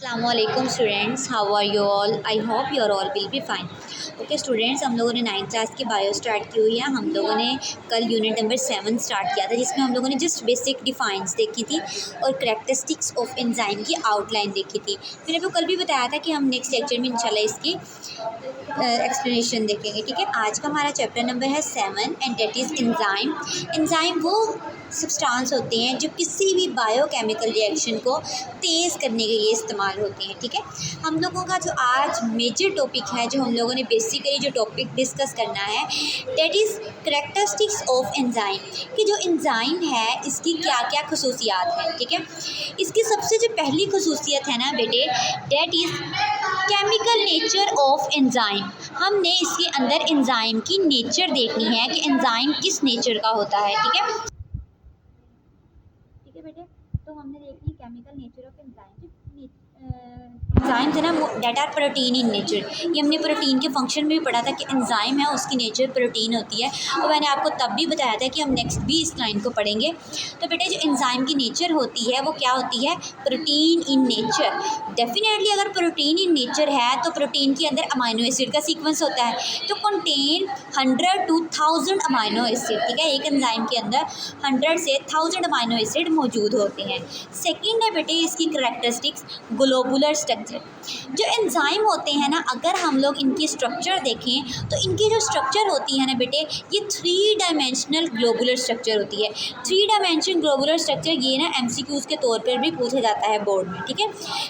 Assalamualaikum students, how are you all? I hope you all will be fine. Okay students, हम लोगों ने 9th class की bio start की हुई है। हम लोगों ने कल यूनिट नंबर 7 स्टार्ट किया था, जिसमें हम लोगों ने जस्ट बेसिक डिफाइंस देखी थी और करैक्टरिस्टिक्स ऑफ एंजाइम की आउटलाइन देखी थी। मैंने आपको कल भी बताया था कि हम नेक्स्ट लेक्चर में इंशाल्लाह इसकी एक्सप्लेनेशन देखेंगे। ठीक है, आज का हमारा चैप्टर नंबर है 7 and that is enzyme. Enzyme वो सब्सटेंस होते हैं जो किसी भी बायोकेमिकल रिएक्शन को तेज़ करने के लिए इस्तेमाल होते हैं। ठीक है, हम लोगों का जो आज मेजर टॉपिक है, जो हम लोगों ने बेसिकली जो टॉपिक डिस्कस करना है, that is characteristics of enzyme, कि जो एंजाइम है इसकी क्या क्या खसूसियात हैं। ठीक है, इसकी सबसे जो पहली खसूसियत है ना बेटे, that is chemical nature of enzyme. हमने इसके अंदर एंजाइम की नेचर देखनी है कि एंजाइम किस नेचर का होता है। ठीक है बेटे, तो हमने देखनी chemical nature of enzyme. Enzymes है ना, वो that are protein in nature. ये हमने प्रोटीन के फंक्शन में भी पढ़ा था कि एंजाइम है उसकी नेचर प्रोटीन होती है, और मैंने आपको तब भी बताया था कि हम नेक्स्ट भी इस लाइन को पढ़ेंगे। तो बेटे, जो एंजाइम की नेचर होती है वो क्या होती है? Protein in nature. डेफिनेटली अगर प्रोटीन इन नेचर है तो प्रोटीन के अंदर अमाइनो एसिड का सीक्वेंस होता है, तो कंटेन 100 to 1000 अमाइनो एसिड। ठीक है, एक एंजाइम के अंदर 100 से 1000 अमाइनो एसिड मौजूद होते हैं। सेकेंड है बेटे इसकी करैक्टरिस्टिक्स, ग्लोबुलर स्ट्रक्चर। जो एंजाइम होते हैं ना, अगर हम लोग इनकी स्ट्रक्चर देखें तो इनकी जो स्ट्रक्चर होती है ना बेटे, ये 3 डायमेंशनल ग्लोबुलर स्ट्रक्चर होती है। 3 डायमेंशन ग्लोबुलर स्ट्रक्चर, ये ना MCQs के तौर पर भी पूछा जाता है बोर्ड में। ठीक है,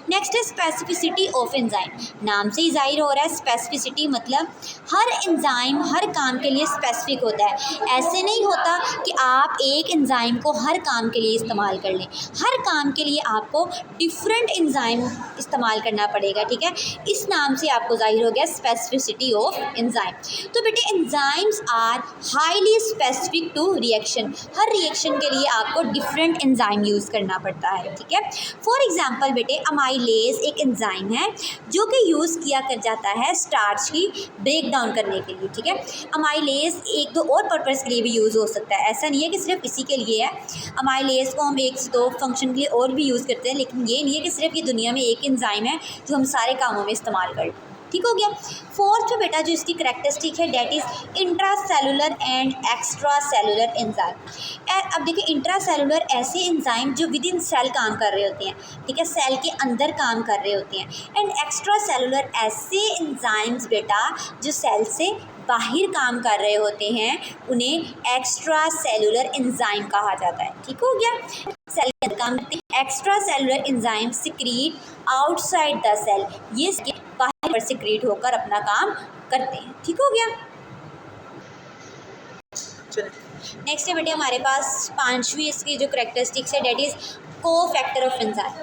नेक्स्ट है स्पेसिफिसिटी ऑफ एंजाइम। नाम से ही जाहिर हो रहा है स्पेसिफिसिटी, मतलब हर एंजाइम हर काम के लिए स्पेसिफिक होता है। ऐसे नहीं होता कि आप एक एंजाइम को हर काम के लिए इस्तेमाल कर लें, हर काम के लिए आपको डिफरेंट एंजाइम इस्तेमाल करना पड़ेगा। ठीक है, इस नाम से आपको जाहिर हो गया स्पेसिफिसिटी ऑफ एंजाइम। तो बेटे, enzymes are highly specific to reaction. हर रिएक्शन के लिए आपको डिफरेंट एंजाइम यूज़ करना पड़ता है। ठीक है, फॉर एग्जांपल बेटे, अमाइलेज एक एंजाइम है जो कि यूज़ किया कर जाता है स्टार्च की ब्रेक डाउन करने के लिए। ठीक है, अमाइलेज एक दो और पर्पज़ के लिए भी यूज़ हो सकता है, ऐसा नहीं है कि सिर्फ इसी के लिए है। अमाइलेज को हम एक से दो फंक्शन के लिए और भी यूज़ करते हैं, लेकिन ये नहीं है कि सिर्फ ये दुनिया में एक एंजाइम है जो हम सारे कामों में इस्तेमाल करते हैं। ठीक हो गया। फोर्थ जो बेटा जो इसकी करैक्टरिस्टिक है, that is intracellular and extra cellular enzyme. अब देखिए, इंट्रासेलुलर ऐसे एंजाइम जो विद इन सेल काम कर रहे होते हैं। ठीक है, सेल के अंदर काम कर रहे होते हैं। एंड एक्स्ट्रा सेलुलर ऐसे एंजाइम्स बेटा जो सेल से बाहर काम कर रहे होते हैं, उन्हें एक्स्ट्रा सेलुलर एंजाइम कहा जाता है। ठीक हो गया। सेल के अंदर काम करते हैं। Extracellular enzyme secrete outside the cell, ये बाहर पर सिक्रीट होकर अपना काम करते हैं। ठीक हो गया। नेक्स्ट है बेटे हमारे पास पांचवी इसकी जो करैक्टरिस्टिक्स है, that is cofactor of enzyme.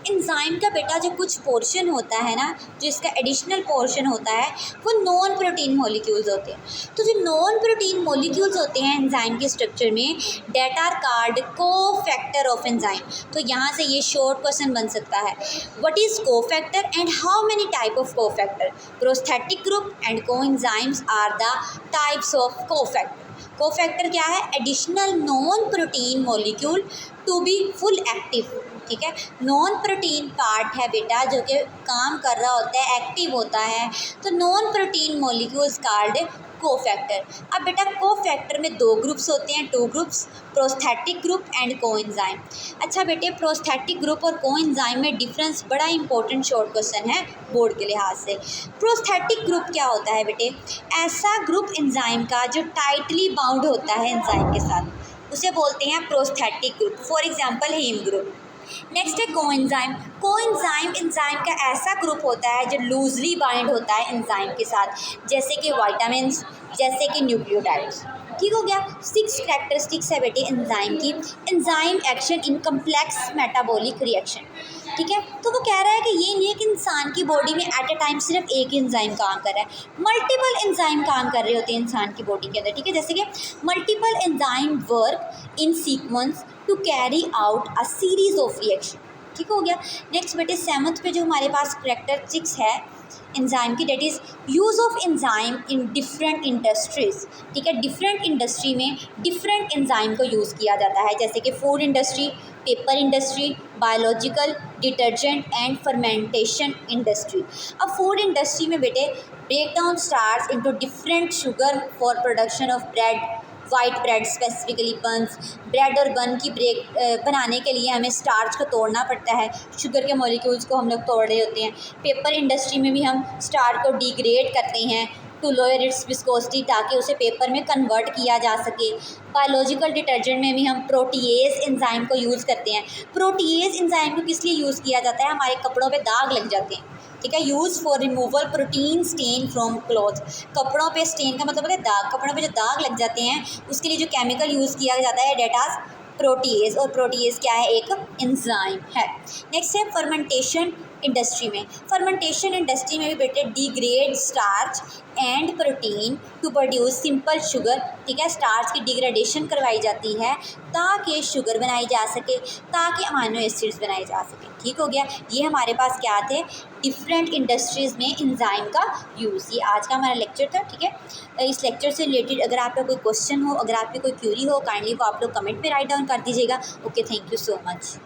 Enzyme का बेटा जो कुछ पोर्शन होता है ना, जो इसका एडिशनल पोर्शन होता है, वो नॉन प्रोटीन मॉलिक्यूल्स होते हैं। तो जो नॉन प्रोटीन मॉलिक्यूल्स होते हैं एंजाइम के स्ट्रक्चर में, that are called cofactor of enzyme. तो यहाँ से ये शॉर्ट क्वेश्चन बन सकता है, what is cofactor and how many type of cofactor? Prosthetic group and coenzymes are the types of cofactor. Cofactor क्या है? Additional non protein molecule to be full active. ठीक है, नॉन प्रोटीन पार्ट है बेटा जो कि काम कर रहा होता है, एक्टिव होता है, तो non protein molecules called cofactor. अब बेटा, कोफैक्टर में 2 ग्रुप्स होते हैं, 2 groups, prosthetic group and coenzyme. अच्छा बेटे, प्रोस्थेटिक ग्रुप और कोएंजाइम में डिफरेंस बड़ा इंपॉर्टेंट शॉर्ट क्वेश्चन है बोर्ड के लिहाज से। प्रोस्थेटिक ग्रुप क्या होता है बेटे? ऐसा ग्रुप एंजाइम का जो टाइटली बाउंड होता है एंजाइम के साथ, उसे बोलते हैं prosthetic group. For example heme group. Next है कोएंजाइम। कोएंजाइम एंजाइम का ऐसा ग्रुप होता है जो लूजली बाइंड होता है एंजाइम के साथ, जैसे कि विटामिन्स, जैसे कि न्यूक्लियोटाइड्स। ठीक हो गया। 6 करैक्टरिस्टिक्स है बेटे एंजाइम की। Enzyme action in complex metabolic reaction. ठीक है, तो वो कह रहा है कि ये नहीं है कि इंसान की बॉडी में एट अ टाइम सिर्फ एक एंजाइम काम कर रहा है, मल्टीपल एंजाइम काम कर रहे होते हैं इंसान की बॉडी के अंदर। ठीक है, जैसे कि multiple enzyme work in sequence to carry out a series of reaction. ठीक हो गया। नेक्स्ट बेटे 7th पे जो हमारे पास करैक्टरिस्टिक्स है एंजाइम की, that is use of enzyme in different industries. ठीक है, डिफरेंट इंडस्ट्री में डिफरेंट एंजाइम को यूज़ किया जाता है, जैसे कि food industry, paper industry, biological, detergent and fermentation industry. अब फूड इंडस्ट्री में बेटे break down starch into different sugar for production of bread, white bread specifically buns. Bread और बन की बनाने के लिए हमें स्टार्च को तोड़ना पड़ता है, शुगर के मॉलिक्यूल्स को हम लोग तोड़ रहे होते हैं। पेपर इंडस्ट्री में भी हम स्टार्च को डिग्रेड करते हैं टू लोअर इट्स विस्कोसिटी, ताकि उसे पेपर में कन्वर्ट किया जा सके। बायोलॉजिकल डिटर्जेंट में भी हम प्रोटीएज एंजाइम को यूज़ करते हैं। प्रोटीएज एंजाइम को किस लिए यूज़ किया जाता है? हमारे कपड़ों पे दाग लग जाते हैं, ठीक है। Use for removal protein stain from cloth. कपड़ों पे स्टेन का मतलब है दाग, कपड़ों पे जो दाग लग जाते हैं उसके लिए जो केमिकल यूज़ किया जाता है डेट आज प्रोटीएज, और प्रोटीएज क्या है? एक एंजाइम है। नेक्स्ट है फर्मेंटेशन इंडस्ट्री में। फर्मेंटेशन इंडस्ट्री में भी बेटे degrade starch and protein to produce simple sugar. ठीक है, स्टार्च की डिग्रेडेशन करवाई जाती है ताकि शुगर बनाई जा सके, ताकि अमाइनो एसिड्स बनाए जा सके। ठीक हो गया, ये हमारे पास क्या थे? डिफरेंट इंडस्ट्रीज़ में एंजाइम का यूज़। ये आज का हमारा लेक्चर था। ठीक है, इस लेक्चर से रिलेटेड अगर आपका कोई क्वेश्चन हो, अगर आपकी कोई क्यूरी हो, काइंडली वो आप लोग कमेंट में राइट डाउन कर दीजिएगा। Okay, thank you so much.